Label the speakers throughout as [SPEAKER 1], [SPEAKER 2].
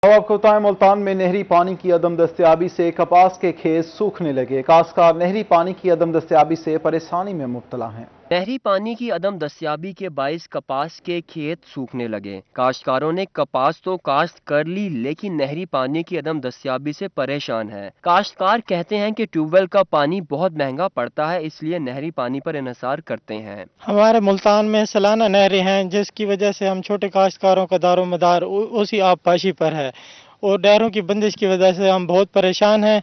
[SPEAKER 1] आपको बताएं, मुल्तान में नहरी पानी की अदम दस्तयाबी से कपास के खेत सूखने लगे। काश्तकार नहरी पानी की अदम दस्तयाबी से परेशानी में मुब्तला हैं।
[SPEAKER 2] नहरी पानी की अदम दस्तयाबी के बाइस कपास के खेत सूखने लगे। काश्तकारों ने कपास तो काश्त कर ली, लेकिन नहरी पानी की अदम दस्तयाबी से परेशान है। काश्तकार कहते हैं कि ट्यूबवेल का पानी बहुत महंगा पड़ता है, इसलिए नहरी पानी पर इन्हिसार करते हैं।
[SPEAKER 3] हमारे मुल्तान में सालाना नहरें हैं, जिसकी वजह से हम छोटे काश्तकारों का दारोमदार उसी आबपाशी पर है, और नहरों की बंदिश की वजह से हम बहुत परेशान हैं,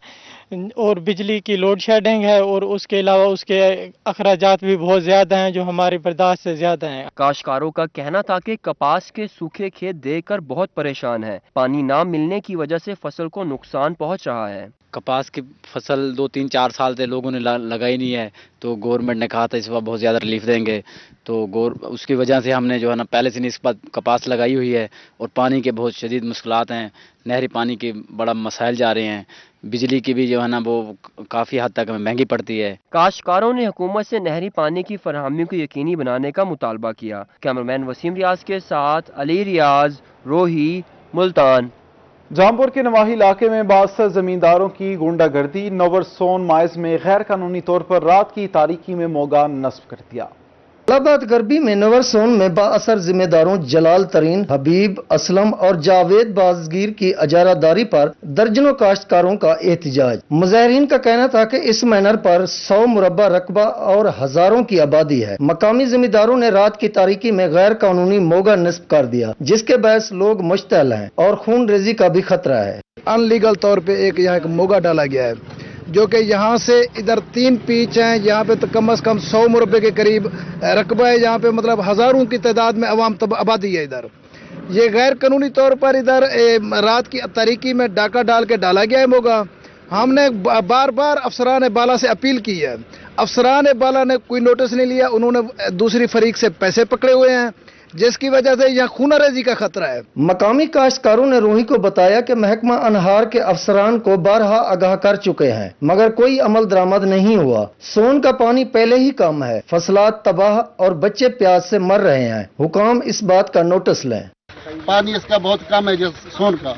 [SPEAKER 3] और बिजली की लोड शेडिंग है, और उसके अलावा उसके अखराजात भी बहुत ज़्यादा हैं जो हमारी बर्दाश्त से ज़्यादा हैं।
[SPEAKER 2] काश्तकारों का कहना था कि कपास के सूखे खेत देखकर बहुत परेशान है। पानी ना मिलने की वजह से फसल को नुकसान पहुंच रहा है।
[SPEAKER 4] कपास की फसल 2-3-4 साल से लोगों ने लगाई नहीं है, तो गवर्नमेंट ने कहा था इस बार बहुत ज़्यादा रिलीफ देंगे, तो उसकी वजह से हमने जो है ना पहले से नहीं इस बार कपास लगाई हुई है, और पानी के बहुत शदीद मुश्किलात हैं। नहरी पानी के बड़ा मसाइल जा रहे हैं, बिजली की भी जो है ना वो काफ़ी हद तक हमें महंगी पड़ती है।
[SPEAKER 2] काश्तकारों ने हुकूमत से नहरी पानी की फरहमी को यकीनी बनाने का मुतालबा किया। कैमरामैन वसीम रियाज के साथ अली रियाज, रोही, मुल्तान।
[SPEAKER 1] जहांपुर के नवाही इलाके में बासर जमींदारों की गुंडागर्दी। नवरसोन माइज में गैर कानूनी तौर पर रात की तारीकी में मोगा नस्ब कर दिया।
[SPEAKER 5] इलाहाबाद गरबी में नवरसोन में बाअसर जिम्मेदारों जलाल तरीन, हबीब, असलम और जावेद बाजगीर की अजारादारी पर दर्जनों काश्तकारों का एहतजाज। मुजाहिरीन का कहना था कि इस मैनर पर 100 मुरब्बा रकबा और हजारों की आबादी है। मकामी जिम्मेदारों ने रात की तारीकी में गैर कानूनी मोगा नस्ब कर दिया, जिसके बहस लोग मुश्तल हैं और खून रेजी का भी खतरा है।
[SPEAKER 6] अनलीगल तौर पे यहाँ एक मोगा डाला गया है, जो कि यहाँ से इधर 3 पीच हैं। यहाँ पे तो कम से कम 100 मुरब्बे के करीब रकबा है। यहाँ पे मतलब हजारों की तादाद में अवाम आबादी है। इधर ये गैर कानूनी तौर पर इधर रात की तारीकी में डाका डाल के डाला गया है मोगा। हमने बार बार अफसरान बाला से अपील की है, अफसरान बाला ने कोई नोटिस नहीं लिया। उन्होंने दूसरी फरीक से पैसे पकड़े हुए हैं, जिसकी वजह से यहाँ खूनारेजी का खतरा है।
[SPEAKER 5] मकामी काश्तकारों ने रोही को बताया कि महकमा अनहार के अफसरान को बारहा आगाह कर चुके हैं, मगर कोई अमल दरामद नहीं हुआ। सोन का पानी पहले ही कम है, फसलात तबाह और बच्चे प्यास से मर रहे हैं। हुकाम इस बात का नोटिस लें।
[SPEAKER 7] पानी इसका बहुत कम है, जैसे सोन का।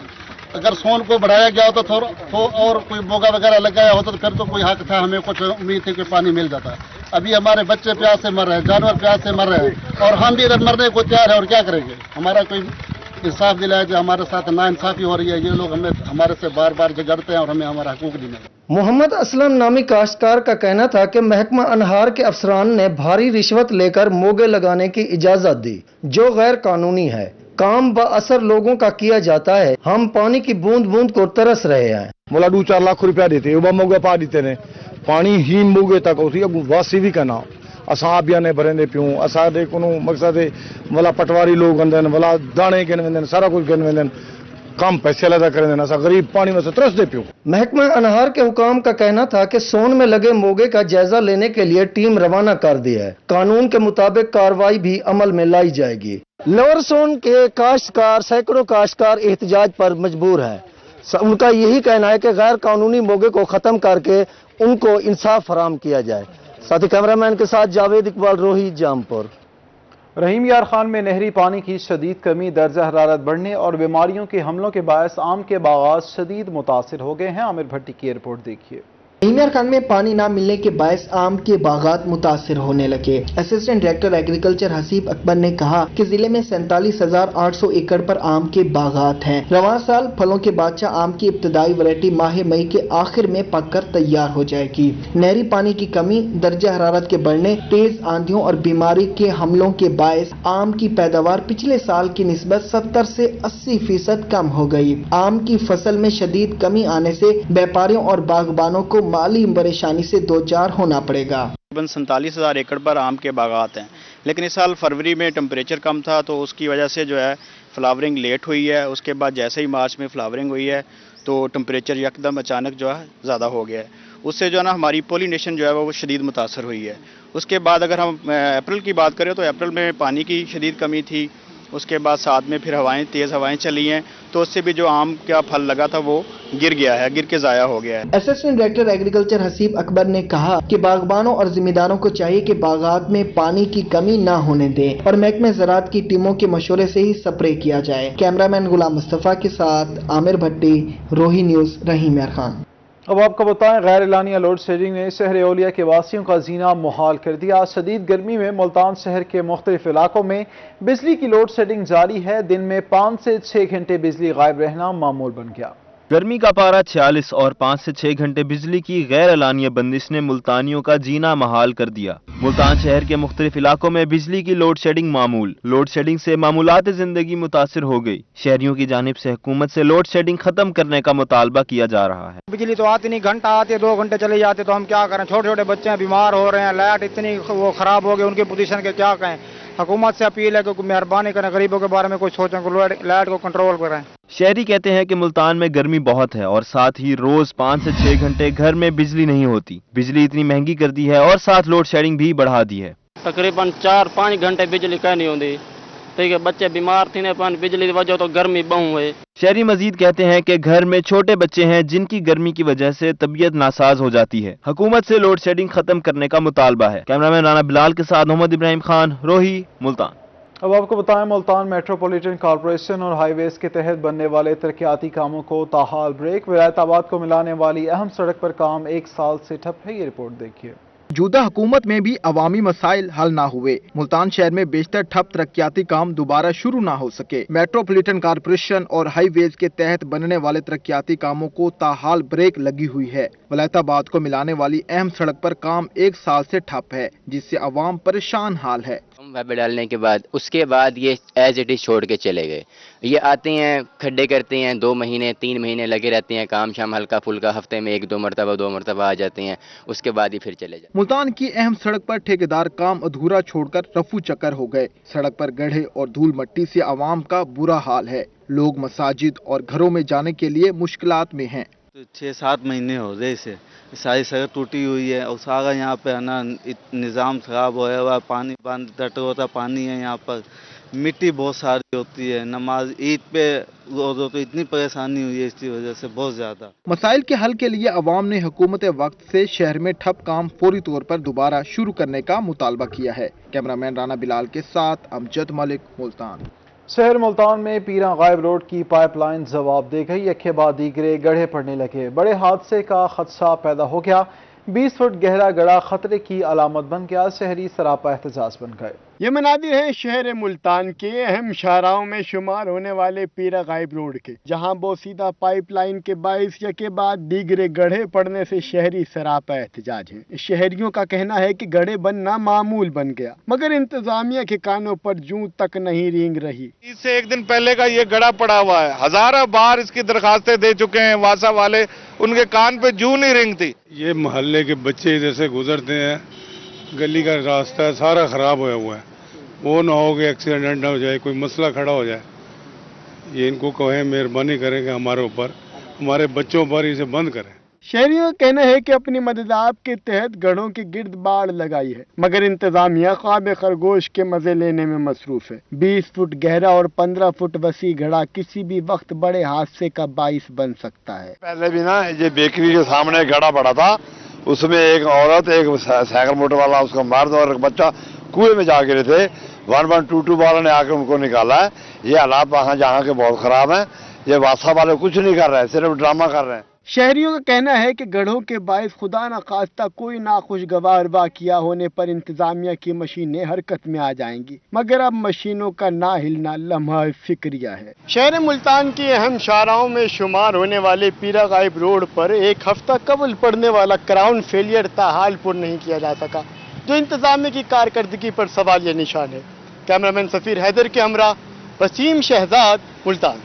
[SPEAKER 7] अगर सोन को बढ़ाया गया होता तो और कोई मोगा वगैरह लगाया होता तो फिर तो कोई हक था, हमें कुछ उम्मीद थी कि पानी मिल जाता। अभी हमारे बच्चे प्यास से मर रहे हैं, जानवर प्यास से मर रहे हैं, और हम भी इधर मरने को तैयार है। और क्या करेंगे? हमारा कोई इंसाफ दिलाया जो हमारे साथ नाइंसाफी हो रही है। ये लोग हमें हमारे से बार बार झगड़ते हैं और हमें हमारा हकूक नहीं मिलता।
[SPEAKER 5] मोहम्मद असलम नामी काश्तकार का कहना था कि महकमा अनहार के अफसरान ने भारी रिश्वत लेकर मोगे लगाने की इजाजत दी, जो गैर कानूनी है। काम बाअसर लोगों का किया जाता है। हम पानी की बूंद बूंद को तरस रहे हैं।
[SPEAKER 6] मोला 2-4 लाख रुपया देते मोगे पा देते ने पानी ही मोगे तक वासी भी करना असां अभियान भरंदे पियूं। असांजे को मकसद भला पटवारी लोग अंदर भला दाणे गिन वेंदन, सारा कुछ गिन वेंदन, कम पैसे लदा करें। असां गरीब पानी में से तरसदे पियूं।
[SPEAKER 5] महकमा अनहार के हुकाम का कहना था कि सोन में लगे मोगे का जायजा लेने के लिए टीम रवाना कर दी है। कानून के मुताबिक कार्रवाई भी अमल में लाई जाएगी। लोअर सोन के काश्तकार, सैकड़ों काश्तकार एहतजाज पर मजबूर हैं। उनका यही कहना है कि गैर कानूनी मोगे को खत्म करके उनको इंसाफ फराहम किया जाए। साथी कैमरामैन के साथ जावेद इकबाल, रोही, जामपुर।
[SPEAKER 1] रहीम यार खान में नहरी पानी की शदीद कमी, दर्जा हरारत बढ़ने और बीमारियों के हमलों के बायस आम के बागात शदीद मुतासिर हो गए हैं। आमिर भट्टी की रिपोर्ट देखिए।
[SPEAKER 8] रहीम यार खान में पानी ना मिलने के बायस आम के बागात मुतासिर होने लगे। Assistant director agriculture Haseeb Akbar ने कहा कि जिले में 47,800 एकड़ पर आम के बागात हैं। रवां साल फलों के बादशाह आम की इब्तदाई वैरायटी माह मई के आखिर में पककर तैयार हो जाएगी। नहरी पानी की कमी, दर्जा हरारत के बढ़ने, तेज आंधियों और बीमारी के हमलों के बायस आम की पैदावार पिछले साल की निस्बत 70 से 80% कम हो गई। आम की फसल में शदीद कमी आने से व्यापारियों और बागबानों को माली परेशानी से दो चार होना पड़ेगा।
[SPEAKER 9] तकरीबन 47,000 एकड़ पर आम के बागात हैं, लेकिन इस साल फरवरी में टेम्परेचर कम था, तो उसकी वजह से जो है फ्लावरिंग लेट हुई है। उसके बाद जैसे ही मार्च में फ्लावरिंग हुई है तो टेम्परेचर यकदम अचानक जो है ज़्यादा हो गया है। उससे जो है ना हमारी पोलिनेशन जो है वो शदीद मुतासर हुई है। उसके बाद अगर हम अप्रैल की बात करें तो अप्रैल में पानी की शदीद कमी थी। उसके बाद साथ में फिर तेज़ हवाएं चली हैं, तो उससे भी जो आम का फल लगा था वो گر گیا ہے, گر کے ضائع ہو گیا ہے.
[SPEAKER 8] اسسٹنٹ ڈائریکٹر ایگریکلچر حسیب اکبر نے کہا کہ باغبانوں اور ذمہ داروں کو چاہیے کہ باغات میں پانی کی کمی نہ ہونے دیں اور محکمہ زراعت کی ٹیموں کے مشورے سے ہی سپرے کیا جائے. کیمرامین غلام مصطفیٰ کے ساتھ عامر بھٹی، روہی نیوز، رحیم یار خان.
[SPEAKER 1] اب آپ کو بتائیں، غیر اعلانیہ لوڈ شیڈنگ نے شہر اولیا کے واسیوں کا جینا محال کر دیا. شدید گرمی میں ملتان شہر کے مختلف علاقوں میں بجلی کی لوڈ شیڈنگ جاری ہے. دن میں 5 سے 6 گھنٹے بجلی غائب رہنا معمول بن گیا.
[SPEAKER 10] گرمی کا پارہ 46 اور 5 سے 6 گھنٹے بجلی کی غیر اعلانیہ بندش نے ملتانیوں کا جینا محال کر دیا. ملتان شہر کے مختلف علاقوں میں بجلی کی لوڈ شیڈنگ معمول. لوڈ شیڈنگ سے معمولات زندگی متاثر ہو گئی. شہریوں کی جانب سے حکومت سے لوڈ شیڈنگ ختم کرنے کا مطالبہ کیا جا رہا ہے.
[SPEAKER 11] بجلی تو آتی نہیں، گھنٹہ آتی ہے 2 گھنٹے چلے جاتے، تو ہم کیا کریں؟ چھوٹے چھوٹے بچے ہیں، بیمار ہو رہے ہیں، لائٹ اتنی وہ خراب ہو گئی ان کی پوزیشن کے، کیا کہیں؟ حکومت سے اپیل ہے کہ مہربانی کریں، غریبوں کے بارے میں کچھ سوچیں، لائٹ کو کنٹرول کریں.
[SPEAKER 10] شہری کہتے ہیں کہ ملتان میں گرمی بہت ہے اور ساتھ ہی روز 5 سے 6 گھنٹے گھر میں بجلی نہیں ہوتی. بجلی اتنی مہنگی کر دی ہے اور ساتھ لوڈ شیڈنگ بھی بڑھا دی ہے.
[SPEAKER 12] تقریباً 4-5 گھنٹے بجلی کا نہیں ہوتی. ٹھیک ہے، بچے بیمار تھے، بجلی کی وجہ تو گرمی بہت ہے.
[SPEAKER 10] شہری مزید کہتے ہیں کہ گھر میں چھوٹے بچے ہیں جن کی گرمی کی وجہ سے طبیعت ناساز ہو جاتی ہے. حکومت سے لوڈ شیڈنگ ختم کرنے کا مطالبہ ہے. کیمرامین رانا بلال کے ساتھ محمد ابراہیم خان، روہی، ملتان.
[SPEAKER 1] اب آپ کو بتائیں، ملتان میٹروپولیٹن کارپوریشن اور ہائی ویز کے تحت بننے والے ترقیاتی کاموں کو تاحال بریک. ولایت آباد کو ملانے والی اہم سڑک پر کام 1 سال سے ٹھپ ہے. یہ رپورٹ دیکھیے.
[SPEAKER 13] موجودہ حکومت میں بھی عوامی مسائل حل نہ ہوئے. ملتان شہر میں بیشتر ٹھپ ترقیاتی کام دوبارہ شروع نہ ہو سکے. میٹروپولیٹن کارپوریشن اور ہائی ویز کے تحت بننے والے ترقیاتی کاموں کو تاحال بریک لگی ہوئی ہے. ولایت آباد کو ملانے والی اہم سڑک پر کام 1 سال سے ٹھپ ہے، جس سے عوام پریشان حال ہے.
[SPEAKER 14] ویب ڈالنے کے بعد اس کے بعد یہ ایز اٹ از چھوڑ کے چلے گئے. یہ آتے ہیں، کھڈے کرتے ہیں، 2 مہینے 3 مہینے لگے رہتے ہیں. کام شام ہلکا پھلکا، ہفتے میں 1-2 مرتبہ 2 مرتبہ آ جاتے ہیں، اس کے بعد ہی پھر چلے جاتے ہیں.
[SPEAKER 13] ملتان کی اہم سڑک پر ٹھیکیدار کام ادھورا چھوڑ کر رفو چکر ہو گئے. سڑک پر گڑھے اور دھول مٹی سے عوام کا برا حال ہے. لوگ مساجد اور گھروں میں جانے کے لیے مشکلات میں ہیں.
[SPEAKER 15] 6-7 مہینے ہو گئے اسے، ساری سڑک ٹوٹی ہوئی ہے اور سارا یہاں پہ ہے نا نظام خراب ہوا ہوا. پانی ڈٹ ہوتا پانی ہے، یہاں پر مٹی بہت ساری ہوتی ہے. نماز عید پہ روزوں تو اتنی پریشانی ہوئی ہے اس کی وجہ سے بہت زیادہ.
[SPEAKER 13] مسائل کے حل کے لیے عوام نے حکومت وقت سے شہر میں ٹھپ کام فوری طور پر دوبارہ شروع کرنے کا مطالبہ کیا ہے. کیمرامین رانا بلال کے ساتھ امجد ملک، ملتان.
[SPEAKER 1] شہر ملتان میں پیراں غائب روڈ کی پائپ لائن جواب دے گئی. یکے بعد دیگرے گڑھے پڑنے لگے. بڑے حادثے کا خدشہ پیدا ہو گیا. 20 فٹ گہرا گڑھا خطرے کی علامت بن گیا. شہری سراپا احتجاج بن گئے.
[SPEAKER 16] یہ مناظر ہیں شہر ملتان کے اہم شاہراہوں میں شمار ہونے والے پیرا غائب روڈ کے، جہاں بوسیدہ پائپ لائن کے باعث یکے بعد دیگرے گڑھے پڑنے سے شہری سراپا احتجاج ہیں. شہریوں کا کہنا ہے کہ گڑھے بننا معمول بن گیا، مگر انتظامیہ کے کانوں پر جوں تک نہیں رینگ رہی.
[SPEAKER 17] اس سے 1 دن پہلے کا یہ گڑھا پڑا ہوا ہے. ہزاروں بار اس کی درخواستیں دے چکے ہیں واسا والے، ان کے کان پہ جوں نہیں رینگتی.
[SPEAKER 18] یہ محلے کے بچے ادھر سے گزرتے ہیں، گلی کا راستہ ہے سارا خراب ہوا ہوا ہے. وہ نہ ہو کہ ایکسیڈنٹ نہ ہو جائے، کوئی مسئلہ کھڑا ہو جائے. یہ ان کو کہیں مہربانی کریں کہ ہمارے اوپر، ہمارے بچوں پر اسے بند کریں.
[SPEAKER 16] شہریوں کا کہنا ہے کہ اپنی مدداب کے تحت گڑھوں کی گرد باڑ لگائی ہے، مگر انتظامیہ خواب خرگوش کے مزے لینے میں مصروف ہے. 20 فٹ گہرا اور 15 فٹ وسیع گڑھا کسی بھی وقت بڑے حادثے کا باعث بن سکتا ہے.
[SPEAKER 19] پہلے بھی نا یہ بیکری کے سامنے گڑھا پڑا تھا، اس میں ایک عورت، ایک سائیکل موٹر والا، اس کا مرد اور ایک بچہ کنویں میں جا گرے تھے. 1122 والوں نے آ کے ان کو نکالا ہے. یہ حالات وہاں جہاں کے بہت خراب ہیں. یہ واسطہ والے کچھ نہیں کر رہے، صرف ڈرامہ کر رہے ہیں.
[SPEAKER 16] شہریوں کا کہنا ہے کہ گڑھوں کے باعث خدا نخواستہ کوئی ناخوشگوار واقعہ ہونے پر انتظامیہ کی مشینیں حرکت میں آ جائیں گی، مگر اب مشینوں کا نہ ہلنا لمحہ فکریہ ہے. شہر ملتان کی اہم شاہراہوں میں شمار ہونے والے پیرا غائب روڈ پر 1 ہفتہ قبل پڑنے والا کراؤن فیلئر تاحال پر نہیں کیا جا سکا، جو انتظامیہ کی کارکردگی پر سوالیہ نشان ہے. کیمرامین سفیر حیدر کے ہمراہ وسیم شہزاد، ملتان.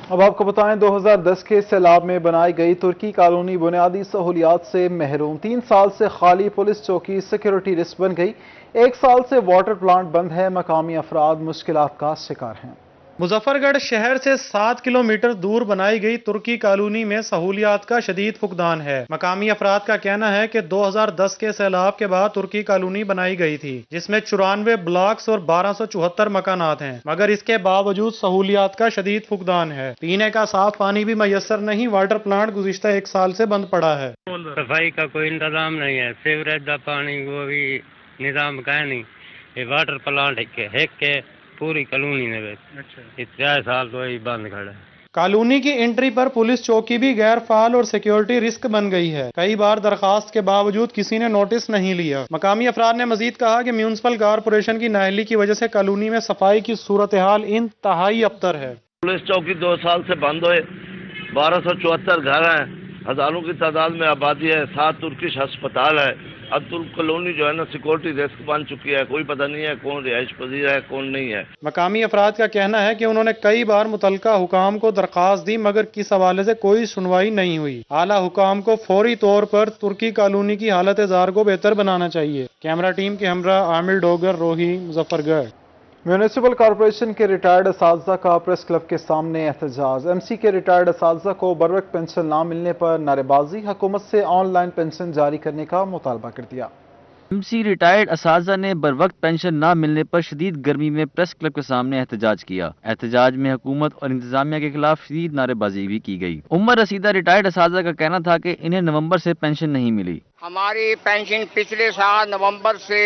[SPEAKER 1] اب آپ کو بتائیں، 2010 کے سیلاب میں بنائی گئی ترکی کالونی بنیادی سہولیات سے محروم. 3 سال سے خالی پولیس چوکی سیکیورٹی رسک بن گئی. 1 سال سے واٹر پلانٹ بند ہے. مقامی افراد مشکلات کا شکار ہیں.
[SPEAKER 20] मुजफ्फरगढ़ शहर से 7 किलोमीटर दूर बनाई गई तुर्की कॉलोनी में सहूलियात का शदीद फुकदान है। मकामी अफराद का कहना है कि 2010 के सैलाब के बाद तुर्की कॉलोनी बनाई गई थी, जिसमें 94 ब्लॉक्स और 1274 मकानात हैं, मगर इसके बावजूद सहूलियात का शदीद फुकदान है। पीने का साफ पानी भी मैसर नहीं। वाटर प्लांट गुज़िश्ता 1 साल से बंद पड़ा है।
[SPEAKER 21] सफाई का कोई इंतजाम नहीं है, सीवरेज का पानी वो भी निजाम का है नहीं। ये वाटर प्लांट है के पूरी कॉलोनी में 4 साल तो ही बंद खड़ा है।
[SPEAKER 20] कॉलोनी की एंट्री पर पुलिस चौकी भी गैर फाल और सिक्योरिटी रिस्क बन गई है। कई बार दरखास्त के बावजूद किसी ने नोटिस नहीं लिया। मकामी अफराद ने मजीद कहा कि म्यूनिसिपल कॉरपोरेशन की नाअहली की वजह से कॉलोनी में सफाई की सूरत हाल इंतहाई अबतर है।
[SPEAKER 22] पुलिस चौकी 2 साल से बंद हुए, 1274 घर हैं, हजारों की तादाद में आबादी है, 7 तुर्किश अस्पताल है। अब तुर्क कॉलोनी जो है ना सिक्योरिटी रिस्क बन चुकी है, कोई पता नहीं है कौन रिहाइश पजीर है कौन नहीं है।
[SPEAKER 20] मकामी अफराद का कहना है कि उन्होंने कई बार मुतलका हुकाम को दरखास्त दी, मगर किस हवाले से कोई सुनवाई नहीं हुई। आला हुकाम को फौरी तौर पर तुर्की कॉलोनी की हालत जार को बेहतर बनाना चाहिए। कैमरा टीम के हमरा आमिर डोगर, रोही, मुजफ्फरगढ़।
[SPEAKER 1] म्यूनिसिपल कॉरपोरेशन के रिटायर्ड असातिज़ा का प्रेस क्लब के सामने एहतजाज। एमसी के रिटायर्ड असातिज़ा को बरवक्त पेंशन ना मिलने पर नारेबाजी। हुकूमत से ऑनलाइन पेंशन जारी करने का मुतालबा कर दिया।
[SPEAKER 23] एमसी रिटायर्ड असातिज़ा ने बरवक्त पेंशन ना मिलने पर शदीद गर्मी में प्रेस क्लब के सामने एहतजाज किया। एहतजाज में हुकूमत और इंतजामिया के खिलाफ शदीद नारेबाजी भी की गई। उमर रसीदा रिटायर्ड असातिज़ा का कहना था कि इन्हें नवंबर से पेंशन नहीं मिली।
[SPEAKER 24] हमारी पेंशन पिछले साल नवंबर से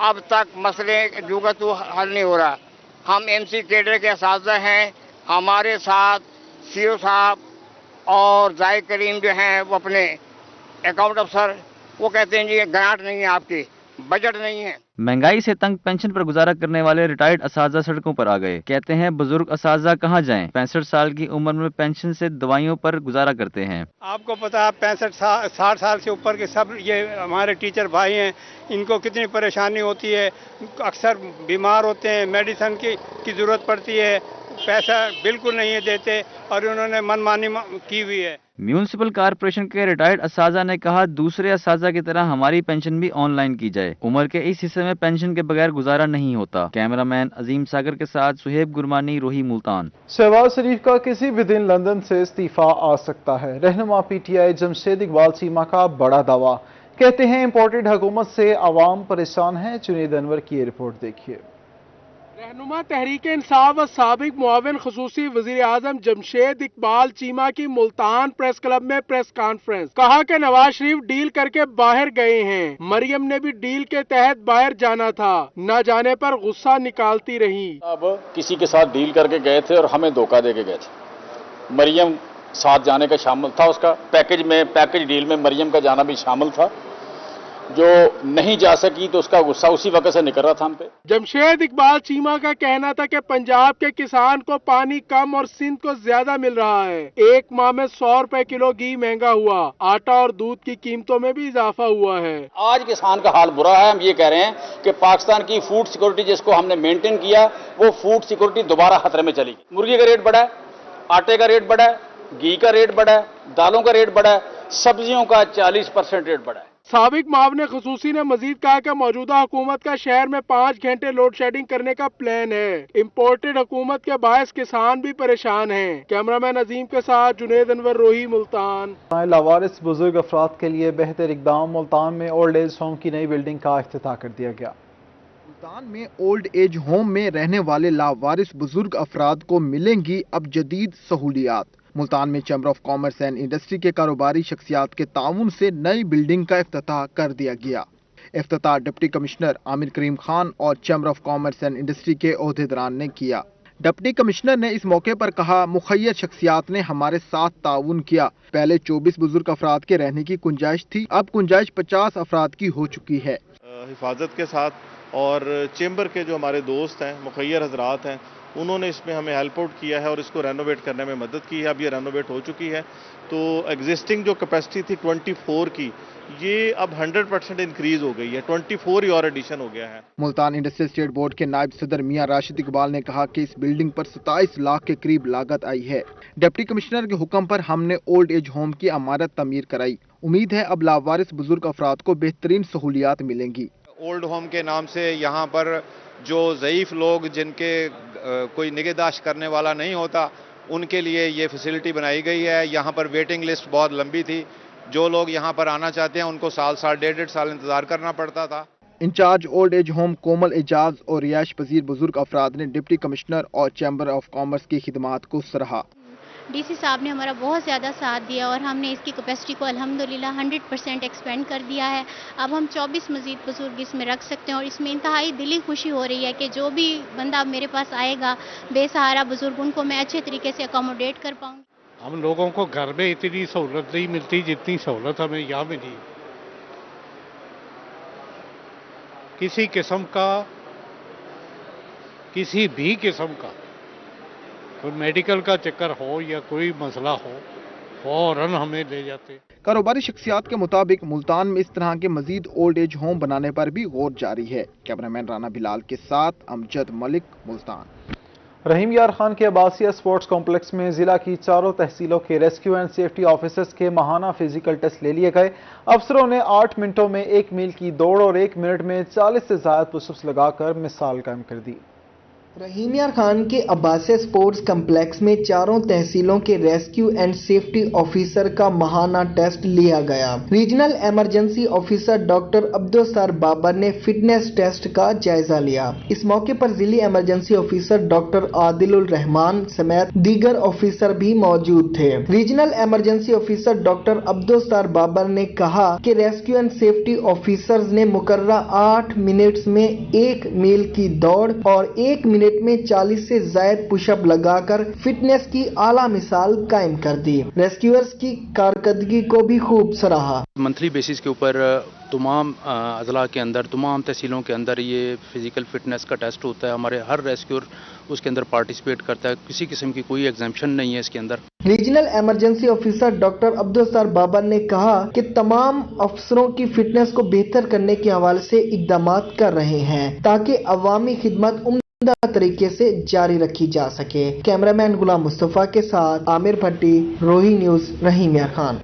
[SPEAKER 24] अब तक मसले जुगत हल नहीं हो रहा। हम एमसी कैडर के असातिज़ा हैं, हमारे साथ सीओ साहब और जाय करीम जो हैं वो अपने अकाउंट अफसर, वो कहते हैं जी ग्रांट नहीं है, आपकी बजट नहीं है।
[SPEAKER 23] महंगाई से तंग पेंशन पर गुजारा करने वाले रिटायर्ड असातिज़ा सड़कों पर आ गए। कहते हैं बुजुर्ग असातिज़ा कहाँ जाएं? 65 साल की उम्र में पेंशन से दवाइयों पर गुजारा करते हैं।
[SPEAKER 11] आपको पता है 65-60 साल से ऊपर के सब ये हमारे टीचर भाई हैं, इनको कितनी परेशानी होती है, अक्सर बीमार होते हैं, मेडिसिन की ज़रूरत पड़ती है, पैसा बिल्कुल नहीं देते और उन्होंने मनमानी की हुई है।
[SPEAKER 23] म्यूनिसिपल कॉरपोरेशन के रिटायर्ड असातिज़ा ने कहा दूसरे असातिज़ा की तरह हमारी पेंशन भी ऑनलाइन की जाए। उम्र के इस हिस्से में पेंशन के बगैर गुजारा नहीं होता। कैमरामैन अजीम सागर के साथ सुहेब गुरमानी, रोही, मुल्तान।
[SPEAKER 1] शहबाज शरीफ का किसी भी दिन लंदन से इस्तीफा आ सकता है। रहनुमा पीटीआई जमशेद इकबाल चीमा का बड़ा दावा। कहते हैं इम्पोर्टेड हुकूमत से आवाम परेशान है। जुनैद अनवर की ये रिपोर्ट देखिए।
[SPEAKER 25] रहनुमा तहरीक इंसाफ व साबिक मुआविन खुसूसी वजीर आजम जमशेद इकबाल चीमा की मुल्तान प्रेस क्लब में प्रेस कॉन्फ्रेंस। कहा कि नवाज शरीफ डील करके बाहर गए हैं, मरियम ने भी डील के तहत बाहर जाना था, न जाने पर गुस्सा निकालती रही।
[SPEAKER 26] अब किसी के साथ डील करके गए थे और हमें धोखा दे के गए थे। मरियम साथ जाने का शामिल था, उसका पैकेज डील में मरियम का जाना भी शामिल था। जो नहीं जा सकी तो उसका गुस्सा उसी वक्त से निकल रहा था हम पे।
[SPEAKER 25] जमशेद इकबाल चीमा का कहना था कि पंजाब के किसान को पानी कम और सिंध को ज्यादा मिल रहा है। 1 माह में 100 रुपए किलो घी महंगा हुआ, आटा और दूध की कीमतों में भी इजाफा हुआ है।
[SPEAKER 26] आज किसान का हाल बुरा है। हम ये कह रहे हैं कि पाकिस्तान की फूड सिक्योरिटी जिसको हमने मेंटेन किया, वो फूड सिक्योरिटी दोबारा खतरे में चली गई। मुर्गी का रेट बढ़ा है, आटे का रेट बढ़ा है, घी का रेट बढ़ा है, दालों का रेट बढ़ा है, सब्जियों का 40% रेट बढ़ा है।
[SPEAKER 25] साबिक मुआविन खुसूसी ने मजीद कहा कि मौजूदा हुकूमत का शहर में 5 घंटे लोड शेडिंग करने का प्लान है। इम्पोर्टेड हुकूमत के बायस किसान भी परेशान हैं। कैमरामैन अजीम के साथ जुनैद अनवर, रोही, मुल्तान।
[SPEAKER 1] लावारिस बुजुर्ग अफराद के लिए बेहतर इकदाम। मुल्तान में ओल्ड एज होम की नई बिल्डिंग का इफ्तिताह कर दिया गया।
[SPEAKER 13] मुल्तान में ओल्ड एज होम में रहने वाले लावारिस बुजुर्ग अफराद को मिलेंगी अब जदीद सहूलियात। मुल्तान में chamber of commerce and industry के कारोबारी शख्सियात के ताउन से नई बिल्डिंग का इफ्तिताह कर दिया गया। इफ्तिताह डिप्टी कमिश्नर आमिर करीम खान और chamber of commerce and industry के ओहदेदारान ने किया। डिप्टी कमिश्नर ने इस मौके पर कहा, मुखय्यर शख्सियात ने हमारे साथ ताउन किया। पहले 24 बुजुर्ग अफराद के रहने की गुंजाइश थी, अब गुंजाइश 50 अफराद की हो चुकी है।
[SPEAKER 27] हिफाजत के साथ और चैम्बर के जो हमारे दोस्त हैं, मुखय्यर हजरात हैं, उन्होंने इसमें हमें हेल्प आउट किया है और इसको रेनोवेट करने में मदद की है। अब ये रेनोवेट हो चुकी है, तो एग्जिस्टिंग जो कैपेसिटी थी 24 की, ये अब 100% इंक्रीज हो गई है। 24 ही और एडिशन हो गया है।
[SPEAKER 13] मुल्तान इंडस्ट्रियल स्टेट बोर्ड के नायब सदर मियां राशिद इकबाल ने कहा कि इस बिल्डिंग पर 27 लाख के करीब लागत आई है। डिप्टी कमिश्नर के हुक्म पर हमने ओल्ड एज होम की इमारत तमीर कराई। उम्मीद है अब लावारिस बुजुर्ग अफराद को बेहतरीन सहूलियात मिलेंगी।
[SPEAKER 28] ओल्ड होम के नाम से यहाँ पर
[SPEAKER 2] जो ضعیف لوگ جن کے کوئی نگہداشت کرنے والا نہیں ہوتا ان کے لیے یہ فیسلٹی بنائی گئی ہے. یہاں پر ویٹنگ لسٹ بہت لمبی تھی. جو لوگ یہاں پر آنا چاہتے ہیں ان کو سال 1.5 انتظار کرنا پڑتا تھا.
[SPEAKER 13] انچارج اولڈ ایج ہوم کومل اعجاز اور رہائش پذیر بزرگ افراد نے ڈپٹی کمشنر اور چیمبر آف کامرس کی خدمات کو سراہا.
[SPEAKER 3] ڈی سی صاحب نے ہمارا بہت زیادہ ساتھ دیا اور ہم نے اس کی کیپیسٹی کو الحمدللہ 100% ایکسپینڈ کر دیا ہے. اب ہم 24 مزید بزرگ اس میں رکھ سکتے ہیں اور اس میں انتہائی دلی خوشی ہو رہی ہے کہ جو بھی بندہ میرے پاس آئے گا بے سہارا بزرگ ان کو میں اچھے طریقے سے اکوموڈیٹ کر پاؤں.
[SPEAKER 4] ہم لوگوں کو گھر میں اتنی سہولت نہیں ملتی جتنی سہولت ہمیں یہاں ملی. کسی قسم کا کسی بھی قسم کا کوئی میڈیکل کا چکر ہو یا کوئی مسئلہ ہو فوراً ہمیں لے جاتے.
[SPEAKER 13] کاروباری شخصیات کے مطابق ملتان میں اس طرح کے مزید اولڈ ایج ہوم بنانے پر بھی غور جاری ہے. کیمرہ مین رانا بلال کے ساتھ امجد ملک، ملتان.
[SPEAKER 1] رحیم یار خان کے عباسیہ سپورٹس کمپلیکس میں ضلع کی 4 تحصیلوں کے ریسکیو اینڈ سیفٹی آفیسرز کے ماہانہ فزیکل ٹیسٹ لے لیے گئے. افسروں نے 8 منٹوں میں 1 میل کی دوڑ اور 1 منٹ میں 40 سے زائد پش اپس لگا کر مثال قائم کر دی.
[SPEAKER 8] رحیم یار خان کے عباسیہ سپورٹس کمپلیکس میں 4 تحصیلوں کے ریسکیو اینڈ سیفٹی آفیسر کا ماہانہ ٹیسٹ لیا گیا. Regional emergency officer doctor Abdul Sattar Babar نے فٹنس ٹیسٹ کا جائزہ لیا. اس موقع پر ضلعی ایمرجنسی آفیسر ڈاکٹر عادل الرحمان سمیت دیگر آفیسر بھی موجود تھے. Regional emergency officer doctor Abdul Sattar Babar نے کہا کہ ریسکیو اینڈ سیفٹی آفیسرز نے مقررہ 8 منٹس میں 1 میل کی دوڑ اور 1 منٹ میں 40 سے زائد پش اپ لگا کر فٹنس کی اعلیٰ مثال قائم کر دی. ریسکیورز کی کارکردگی کو بھی خوب سراہا.
[SPEAKER 5] منتھلی بیسس کے اوپر تمام اضلاع کے اندر تمام تحصیلوں کے اندر یہ فزیکل فٹنس کا ٹیسٹ ہوتا ہے. ہمارے ہر ریسکیور اس کے اندر پارٹیسپیٹ کرتا ہے. کسی قسم کی کوئی ایگزمپشن نہیں ہے اس کے اندر.
[SPEAKER 8] Regional emergency officer doctor Abdul Sattar Babar نے کہا کہ تمام افسروں کی فٹنس کو بہتر کرنے کے حوالے سے اقدامات کر رہے ہیں تاکہ عوامی خدمت عمدہ طریقے سے جاری رکھی جا سکے. کیمرہ مین غلام مصطفیٰ کے ساتھ عامر بھٹی، روہی نیوز، رحیم یار خان.